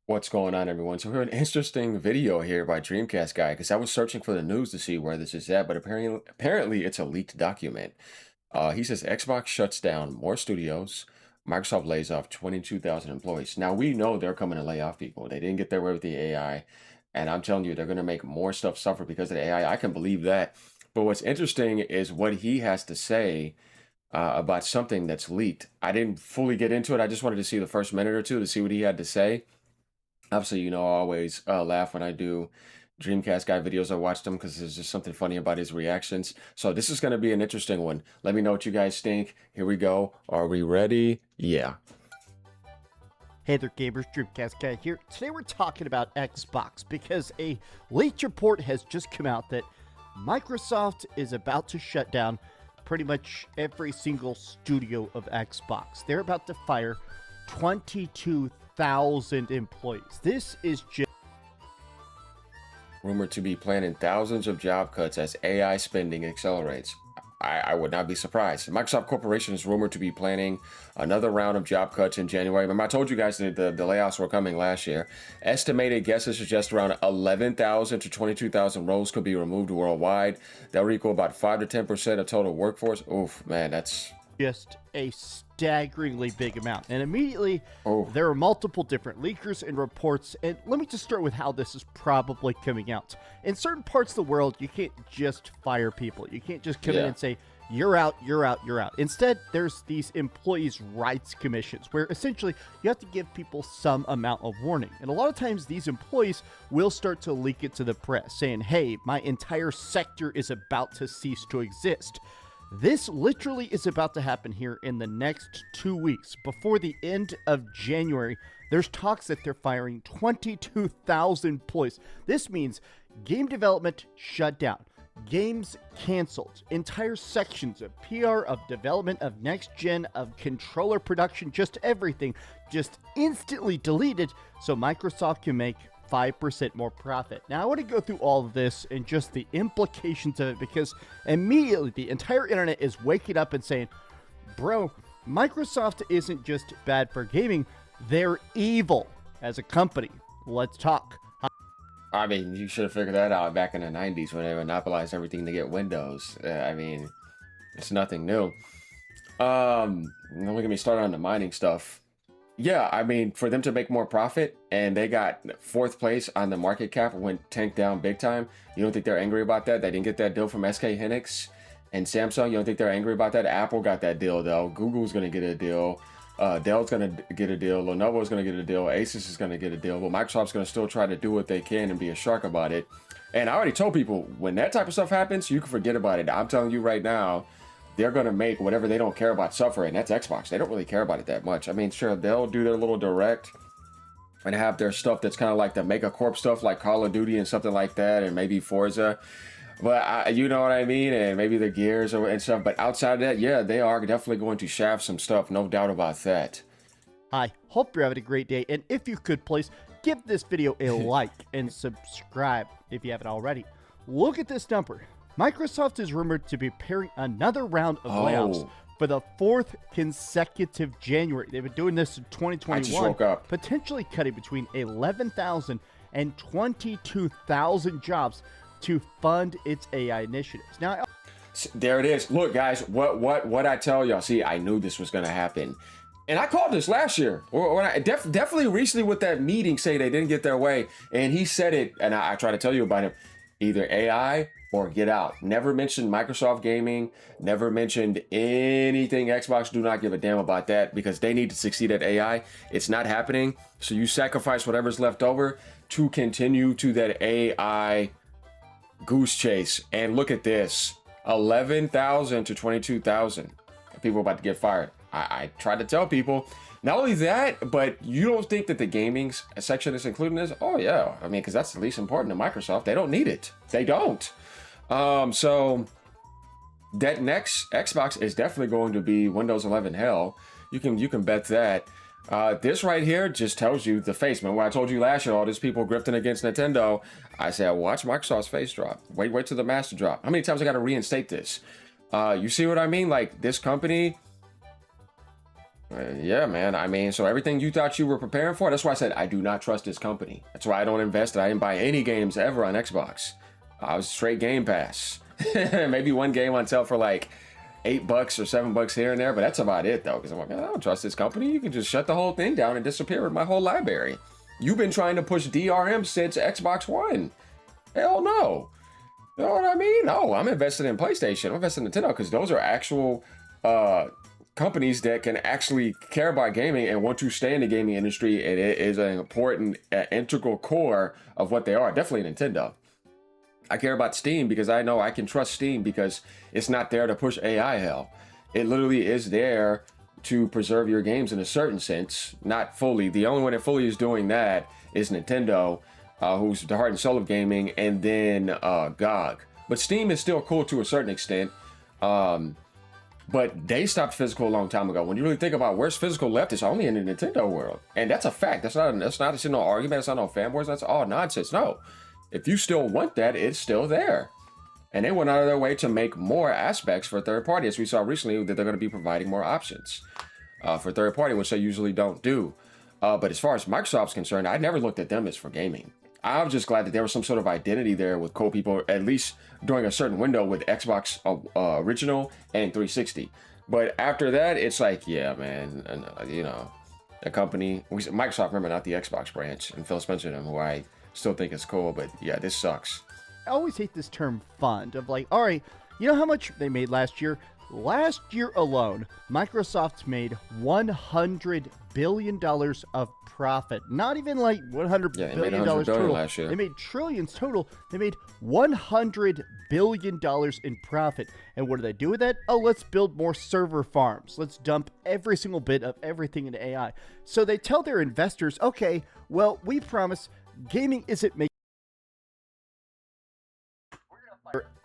What's going on, everyone? So, we heard an interesting video here by Dreamcast guy because I was searching for the news to see where this is at, but apparently it's a leaked document. He says Xbox shuts down more studios. Microsoft lays off 22,000 employees. Now we know they're coming to lay off people. They didn't get their way with the AI, and I'm telling you, they're going to make more stuff suffer because of the AI. I can believe that. But what's interesting is what he has to say about something that's leaked. I didn't fully get into it. I just wanted to see the first minute or two to see what he had to say. Obviously, I always laugh when I do Dreamcast guy videos. I watch them because there's just something funny about his reactions. So this is going to be an interesting one. Let me know what you guys think. Here we go. Are we ready? Yeah. Hey there gamers, Dreamcast Guy here. Today we're talking about Xbox because a leaked report has just come out that Microsoft is about to shut down pretty much every single studio of Xbox. They're about to fire 22,000 employees. This is just Rumored to be planning thousands of job cuts as AI spending accelerates. I would not be surprised. Microsoft Corporation is rumored to be planning another round of job cuts in January. Remember, I told you guys that the layoffs were coming last year. Estimated guesses suggest around 11,000 to 22,000 roles could be removed worldwide. That would equal about 5 to 10% of total workforce. Oof, man, that's... just a staggeringly big amount. And immediately, Oh. there are multiple different leakers and reports. And let me just start with how this is probably coming out. In certain parts of the world, you can't just fire people. You can't just come in and say, you're out, you're out, you're out. Instead, there's these employees' rights commissions where essentially you have to give people some amount of warning. And a lot of times these employees will start to leak it to the press saying, hey, my entire sector is about to cease to exist. This literally is about to happen here in the next 2 weeks. Before the end of January, there's talks that they're firing 22,000 employees. This means game development shut down, games canceled, entire sections of PR, of development, of next gen, of controller production, just everything just instantly deleted so Microsoft can make 5% more profit. Now, I want to go through all of this and just the implications of it because immediately the entire internet is waking up and saying, bro, Microsoft isn't just bad for gaming, they're evil as a company. Let's talk. I mean, you should have figured that out back in the 90s when they monopolized everything to get Windows. I mean, it's nothing new. Don't get me started on the mining stuff. Yeah, I mean, for them to make more profit and they got fourth place on the market cap, went tanked down big time. You don't think they're angry about that? They didn't get that deal from SK Hynix and Samsung. You don't think they're angry about that? Apple got that deal though. Google's gonna get a deal. Dell's gonna get a deal. Lenovo's gonna get a deal. Asus is gonna get a deal. But Microsoft's gonna still try to do what they can and be a shark about it. And I already told people when that type of stuff happens, you can forget about it. I'm telling you right now, they're going to make whatever they don't care about suffer, and that's Xbox. They don't really care about it that much. I mean, sure, they'll do their little direct and have their stuff that's kind of like the Mega Corp stuff, like Call of Duty and something like that, and maybe Forza. But you know what I mean? And maybe the Gears and stuff. But outside of that, yeah, they are definitely going to shaft some stuff. No doubt about that. Hi, hope you're having a great day. And if you could, please give this video a like and subscribe if you haven't already. Look at this number. Microsoft is rumored to be preparing another round of layoffs for the fourth consecutive January. They've been doing this in 2021, I just woke up. potentially cutting between 11,000 and 22,000 jobs to fund its AI initiatives. Now, there it is. Look, guys, what I tell y'all. See, I knew this was going to happen. And I called this last year, or I definitely recently with that meeting, say they didn't get their way. And he said it, and I try to tell you about him. Either AI or get out. Never mentioned Microsoft Gaming, never mentioned anything Xbox. Do not give a damn about that because they need to succeed at AI. It's not happening. So you sacrifice whatever's left over to continue to that AI goose chase. And look at this, 11,000 to 22,000 people about to get fired. I try to tell people, not only that, but you don't think that the gaming section is included in this? Oh yeah, I mean, because that's the least important to Microsoft. They don't need it. They don't. So that next Xbox is definitely going to be Windows 11 hell. You can bet that. This right here just tells you the face, man. When I told you last year, all these people grifting against Nintendo, I said, watch Microsoft's face drop. Wait till the master drop. How many times I got to reinstate this? You see what I mean? Like this company, Yeah, man. I mean, so everything you thought you were preparing for, that's why I said I do not trust this company. That's why I don't invest. I didn't buy any games ever on Xbox. I was straight Game Pass. Maybe one game on sale for like $8 or $7 here and there, but that's about it though. Because I'm like, I don't trust this company. You can just shut the whole thing down and disappear with my whole library. You've been trying to push DRM since Xbox One. Hell no. You know what I mean? No, I'm invested in PlayStation. I'm invested in Nintendo because those are actual companies that can actually care about gaming and want to stay in the gaming industry. And it is an important, integral core of what they are. Definitely Nintendo. I care about Steam because I know I can trust Steam because it's not there to push AI hell. It literally is there to preserve your games in a certain sense, not fully. The only one that fully is doing that is Nintendo, who's the heart and soul of gaming, and then GOG. But Steam is still cool to a certain extent. But they stopped physical a long time ago. When you really think about where's physical left, it's only in the Nintendo world. And that's a fact. That's not no argument. That's not no fanboys. That's all nonsense. No. If you still want that, it's still there. And they went out of their way to make more aspects for third party, as we saw recently that they're going to be providing more options for third party, which they usually don't do. But as far as Microsoft's concerned, I never looked at them as for gaming. I was just glad that there was some sort of identity there with co-people, at least during a certain window with Xbox Original and 360. But after that, it's like, yeah, man, and, you know, the company, Microsoft, remember, not the Xbox branch, and Phil Spencer, who I still think is cool, but yeah, this sucks. I always hate this term fund of like, all right, you know how much they made last year? Last year alone, Microsoft made $100 billion of profit. Not even like $100 billion total. Last year. They made trillions total. They made $100 billion in profit. And what do they do with that? Oh, let's build more server farms. Let's dump every single bit of everything into AI. So they tell their investors, okay, well, we promise gaming isn't making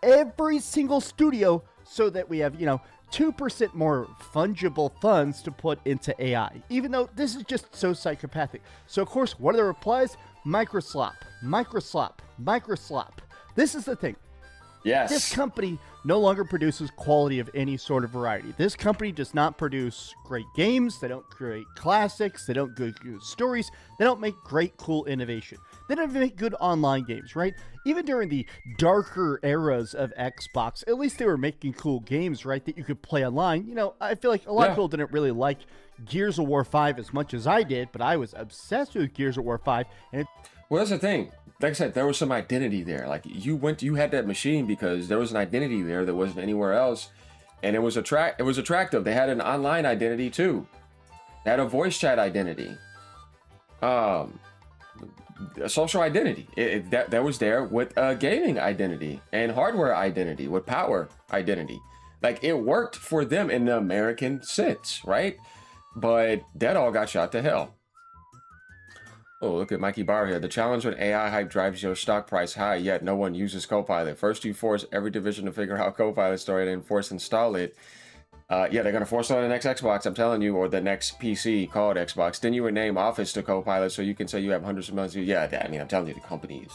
every single studio so that we have, 2% more fungible funds to put into AI, even though this is just so psychopathic. So, of course, what are the replies? Microslop. This is the thing. Yes. This company no longer produces quality of any sort of variety. This company does not produce great games. They don't create classics. They don't do good stories. They don't make great, cool innovation. They don't even make good online games, right? Even during the darker eras of Xbox, at least they were making cool games, right, that you could play online. I feel like a lot of people didn't really like Gears of War 5 as much as I did, but I was obsessed with Gears of War 5. Well, that's the thing. Like I said, there was some identity there. Like you had that machine because there was an identity there that wasn't anywhere else, and it was attractive. They had an online identity too. They had a voice chat identity, a social identity. That was there with a gaming identity and hardware identity with power identity. Like it worked for them in the American sense, right? But that all got shot to hell. Oh, look at Mikey Barr here. The challenge when AI hype drives your stock price high, yet no one uses Copilot. First, you force every division to figure out Copilot story and then force install it. Yeah, they're going to force it on the next Xbox, I'm telling you, or the next PC called Xbox. Then you would name Office to Copilot so you can say you have hundreds of millions. Yeah, I mean, I'm telling you, the companies.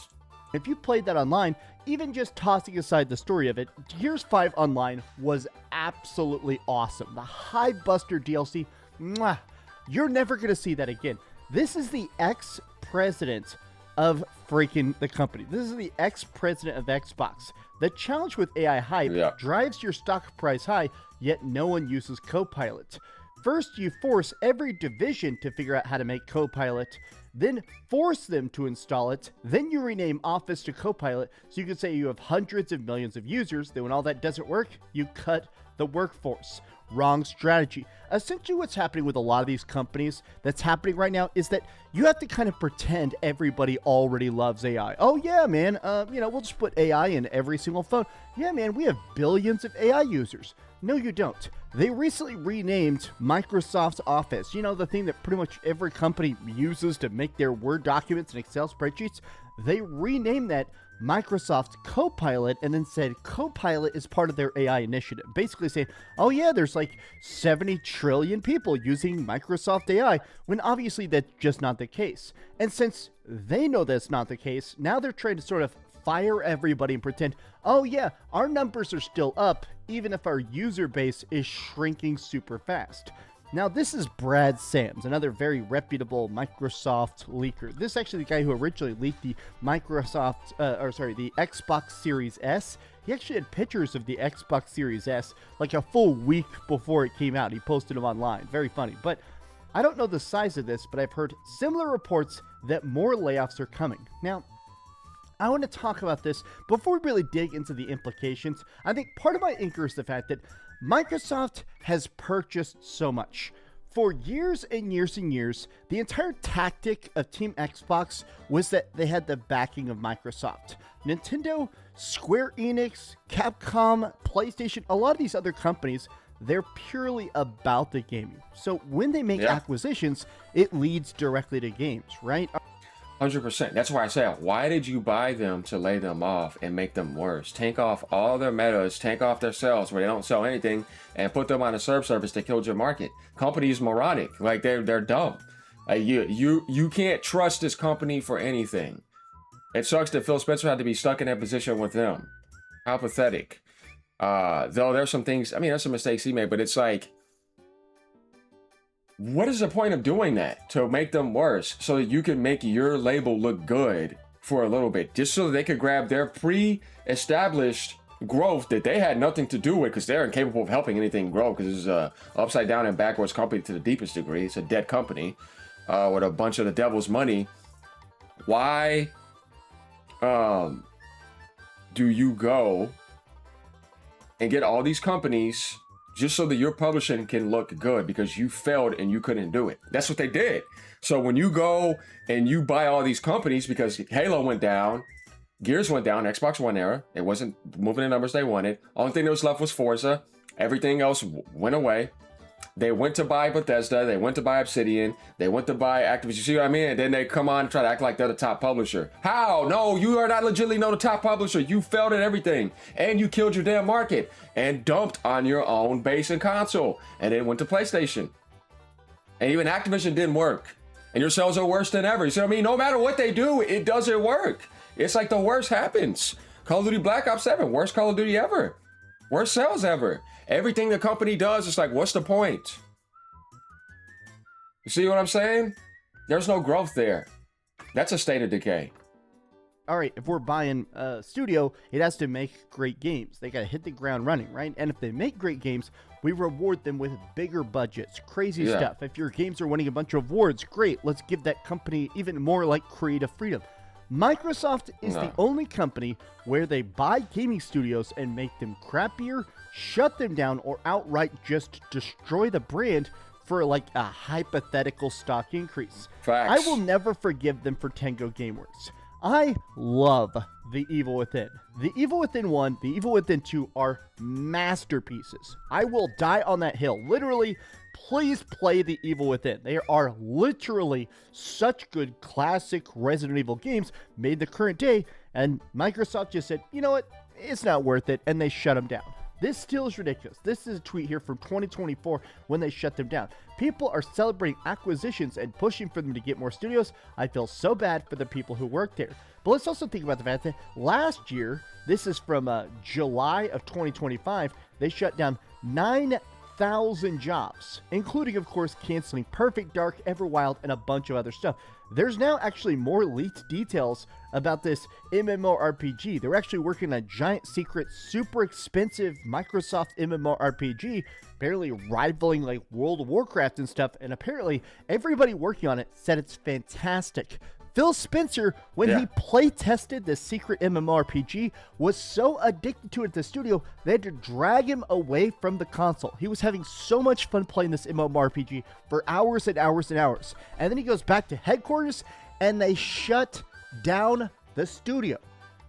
If you played that online, even just tossing aside the story of it, Gears 5 Online was absolutely awesome. The Hivebuster DLC, mwah, you're never going to see that again. This is the ex-president of freaking the company. This is the ex-president of Xbox. The challenge with AI hype drives your stock price high, yet no one uses Copilot. First, you force every division to figure out how to make Copilot, then force them to install it, then you rename Office to Copilot, so you can say you have hundreds of millions of users, then when all that doesn't work, you cut the workforce. Wrong strategy. Essentially what's happening with a lot of these companies that's happening right now is that you have to kind of pretend everybody already loves AI. Oh yeah, man, we'll just put AI in every single phone. Yeah, man, we have billions of AI users. No, you don't. They recently renamed Microsoft's Office, the thing that pretty much every company uses to make their Word documents and Excel spreadsheets. They renamed that Microsoft Copilot and then said Copilot is part of their AI initiative. Basically saying, oh yeah, there's like 70 trillion people using Microsoft AI, when obviously that's just not the case. And since they know that's not the case, now they're trying to sort of fire everybody and pretend, oh yeah, our numbers are still up, even if our user base is shrinking super fast. Now, this is Brad Sams, another very reputable Microsoft leaker. This is actually the guy who originally leaked the the Xbox Series S. He actually had pictures of the Xbox Series S like a full week before it came out. He posted them online. Very funny. But I don't know the size of this, but I've heard similar reports that more layoffs are coming. Now, I want to talk about this before we really dig into the implications. I think part of my anchor is the fact that Microsoft has purchased so much. For years and years and years, the entire tactic of Team Xbox was that they had the backing of Microsoft. Nintendo, Square Enix, Capcom, PlayStation, a lot of these other companies, they're purely about the gaming. So when they make acquisitions, it leads directly to games, right? 100%. That's why I said, why did you buy them to lay them off and make them worse? Tank off all their metas, tank off their sales where they don't sell anything, and put them on a service that killed your market. Companies moronic, like they're dumb. You can't trust this company for anything. It sucks that Phil Spencer had to be stuck in that position with them. How pathetic. Though there's some things, I mean, there's some mistakes he made, but it's like, what is the point of doing that? To make them worse so that you can make your label look good for a little bit, just so that they could grab their pre-established growth that they had nothing to do with, because they're incapable of helping anything grow, because it's a upside down and backwards company to the deepest degree. It's a dead company with a bunch of the devil's money. Why do you go and get all these companies just so that your publishing can look good because you failed and you couldn't do it? That's what they did. So when you go and you buy all these companies because Halo went down, Gears went down, Xbox One era, it wasn't moving the numbers they wanted. Only thing that was left was Forza. Everything else went away. They went to buy Bethesda, they went to buy Obsidian, they went to buy Activision. You see what I mean? And then they come on and try to act like they're the top publisher. How? No, you are not legitimately the top publisher. You failed at everything. And you killed your damn market and dumped on your own base and console. And then went to PlayStation. And even Activision didn't work. And your sales are worse than ever. You see what I mean? No matter what they do, it doesn't work. It's like the worst happens. Call of Duty Black Ops 7, worst Call of Duty ever. Worst sales ever. Everything the company does, it's like, what's the point? You see what I'm saying? There's no growth there. That's a state of decay. All right, if we're buying a studio, it has to make great games. They got to hit the ground running, right? And if they make great games, we reward them with bigger budgets, crazy stuff. If your games are winning a bunch of awards, great. Let's give that company even more like creative freedom. Microsoft is the only company where they buy gaming studios and make them crappier, shut them down, or outright just destroy the brand for like a hypothetical stock increase. Facts. I will never forgive them for Tango Gameworks. I love The Evil Within. The Evil Within 1, The Evil Within 2 are masterpieces. I will die on that hill. Literally, please play The Evil Within. They are literally such good classic Resident Evil games made the current day, and Microsoft just said, you know what, it's not worth it, and they shut them down. This still is ridiculous. This is a tweet here from 2024 when they shut them down. People are celebrating acquisitions and pushing for them to get more studios. I feel so bad for the people who work there. But let's also think about the fact that last year, this is from July of 2025, they shut down 9,000 jobs, including, of course, canceling Perfect Dark, Everwild, and a bunch of other stuff. There's now actually more leaked details about this MMORPG. They're actually working on a giant secret, super expensive Microsoft MMORPG, barely rivaling like World of Warcraft and stuff, and apparently everybody working on it said it's fantastic. Phil Spencer, when he play tested the secret MMORPG, was so addicted to it at the studio, they had to drag him away from the console. He was having so much fun playing this MMORPG for hours and hours and hours. And then he goes back to headquarters, and they shut down the studio.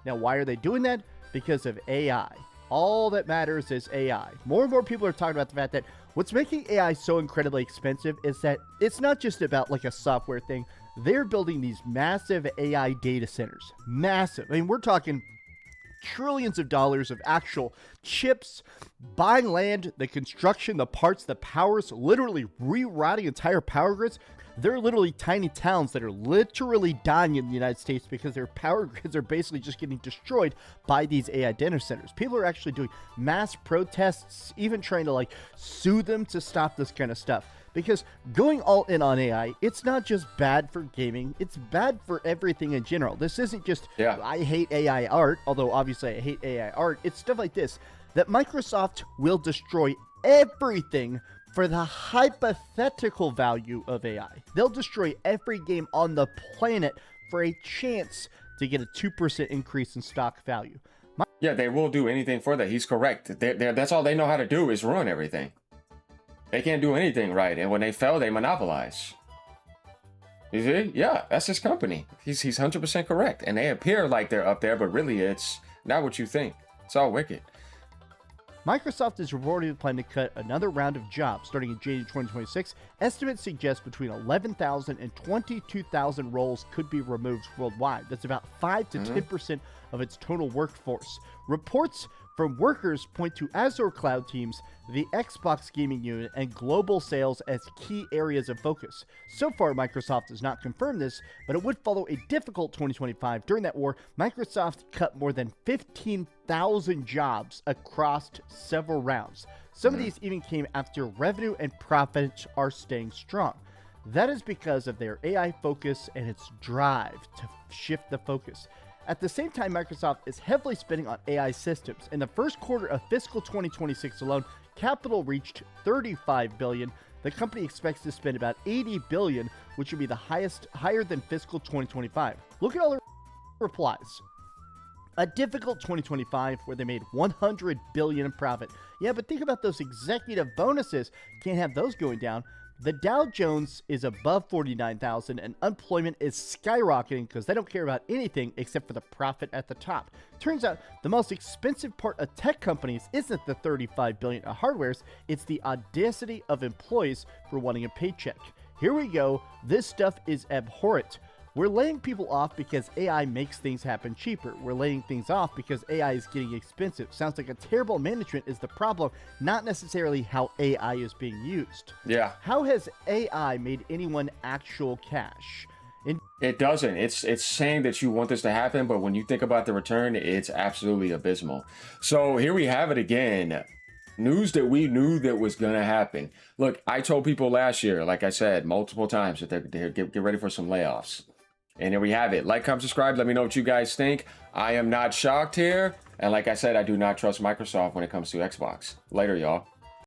Now, why are they doing that? Because of AI. All that matters is AI. More and more people are talking about the fact that what's making AI so incredibly expensive is that it's not just about like a software thing. They're building these massive AI data centers. Massive. I mean, we're talking trillions of dollars of actual chips, buying land, the construction, the parts, the powers, literally rerouting entire power grids. They're literally tiny towns that are literally dying in the United States because their power grids are basically just getting destroyed by these AI data centers. People are actually doing mass protests, even trying to like sue them to stop this kind of stuff. because going all in on AI, it's not just bad for gaming, it's bad for everything in general. This isn't just, I hate AI art, although obviously I hate AI art. It's stuff like this, that Microsoft will destroy everything for the hypothetical value of AI. They'll destroy every game on the planet for a chance to get a 2% increase in stock value. Yeah, they will do anything for that. He's correct. That's all they know how to do is ruin everything. They can't do anything right. And when they fail, they monopolize. You see? Yeah, that's his company. He's 100% correct. And they appear like they're up there, but really it's not what you think. It's all wicked. Microsoft is reportedly planning to cut another round of jobs starting in January 2026. Estimates suggest between 11,000 and 22,000 roles could be removed worldwide. That's about 5 to 10% of its total workforce. Reports from workers point to Azure cloud teams, the Xbox gaming unit, and global sales as key areas of focus. So far, Microsoft has not confirmed this, but it would follow a difficult 2025. During that war, Microsoft cut more than 15,000 jobs across several rounds. Some of these even came after revenue and profits are staying strong. That is because of their AI focus and its drive to shift the focus. At the same time, Microsoft is heavily spending on AI systems. In the first quarter of fiscal 2026 alone, capital reached $35 billion. The company expects to spend about $80 billion, which would be the higher than fiscal 2025. Look at all the replies. A difficult 2025 where they made $100 billion in profit. Yeah, but think about those executive bonuses. Can't have those going down. The Dow Jones is above 49,000 and unemployment is skyrocketing because they don't care about anything except for the profit at the top. Turns out the most expensive part of tech companies isn't the $35 billion of hardwares, it's the audacity of employees for wanting a paycheck. Here we go. This stuff is abhorrent. We're laying people off because AI makes things happen cheaper. We're laying things off because AI is getting expensive. Sounds like a terrible management is the problem, not necessarily how AI is being used. Yeah. How has AI made anyone actual cash? It doesn't. It's saying that you want this to happen, but when you think about the return, it's absolutely abysmal. So here we have it again. News that we knew that was going to happen. Look, I told people last year, like I said multiple times, that they're get ready for some layoffs. And there we have it. Like, comment, subscribe. Let me know what you guys think. I am not shocked here. And like I said, I do not trust Microsoft when it comes to Xbox. Later, y'all.